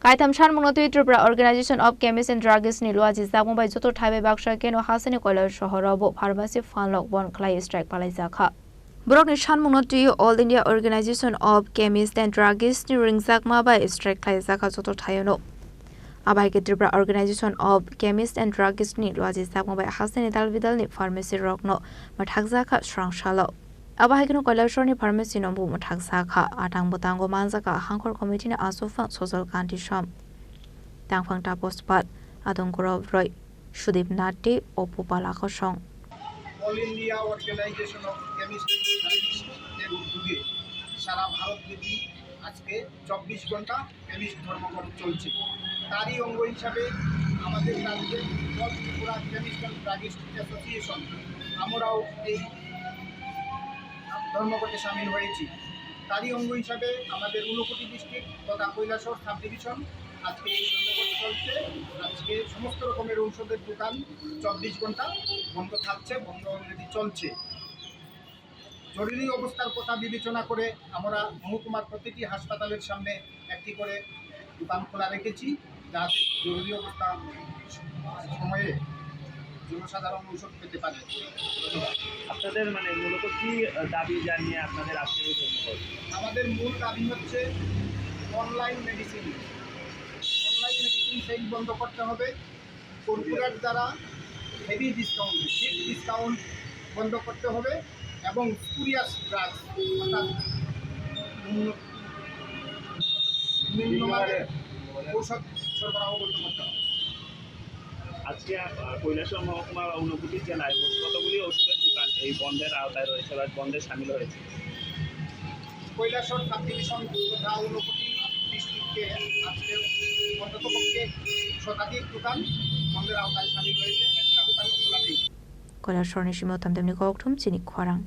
Kaitham Sanmung Tripura Organization of Chemists and Druggists Luwajijakma bai Jotto Thaibai Baksakhe no Haste Kailashaharo pharmacy Phalnokrok Khlaiwi strike Palailaikha. Borok ni Sanmung All India Organization of Chemists and Druggists Luwajijakma bai strike Khlaiwi Jotto Thaiano. Abai ke Tripura Organization of Chemists and Druggists Luwajijakma bai Haste Dalbidal ni pharmacy rokno mathakjaka shrangshalo. Abai keno Kailashahar ni pharmacy no bu mathakjaka atang botango manjaka hangkhor committee na asofang social kanti sham. Tangphang ta postpat adongkorov roy Sudip Nati opo Palailaikha song. All India Organization of Chemists and Druggists এর উদ্যোগে সারা ভারতব্যাপী আজকে 24 ঘন্টা chemist ধর্মঘট চলছে। তারই অঙ্গ হিসাবে আমাদের রাজ্যের Tripura chemist and druggist association আমরাও এই ধর্মঘটে সামিল হয়েছি। তারই অঙ্গ হিসাবে আমাদের ঊনকোটি ডিস্ট্রিক্ট তথা কৈলাসহর সাব ডিভিশন আজকে এই ধর্মঘট চলছে। আজকে সমস্ত রকমের ঔষধের দোকান 24 ঘন্টা বন্ধ থাকছে, বন্ধ অলরেডি চলছে। জরুরি অবস্থার কথা বিবেচনা করে আমরা মহকুমার প্রতিটি হাসপাতালের সামনে একটি করে দোকান খোলা রেখেছি, যাতে জরুরি অবস্থা সময়ে জনসাধারণ ঔষধ পেতে পারে। আপনাদের মূলত কি দাবি জানিয়ে আপনাদের আজকে এই ধর্মঘট? আমাদের মূল দাবি হচ্ছে অনলাইন মেডিসিন সেল বন্ধ করতে হবে। কর্পোরেট দ্বারা হেভি ডিসকাউন্ট বন্ধ করতে হবে এবং স্পুরিয়াস ড্রাগস অর্থাৎ নিম্নমানের ঔষধ সরবরাহ বন্ধ করতে হবে। আজকে কৈলাসহর মহকুমা বা ঊনকোটি জেলায় কতগুলি ওষুধের দোকান এই বন্ধের আওতায় রয়েছে বা বন্ধে সামিল হয়েছে? কৈলাসহর সাব ডিভিশন তথা ঊনকোটি ডিস্ট্রিক্টে আজকে অন্ততপক্ষে শতাধিক দোকান বন্ধের আওতায় সামিল হয়েছে, একটা দোকান খোলা নেই। Kailashahar ni Kaitham Chini Khorang.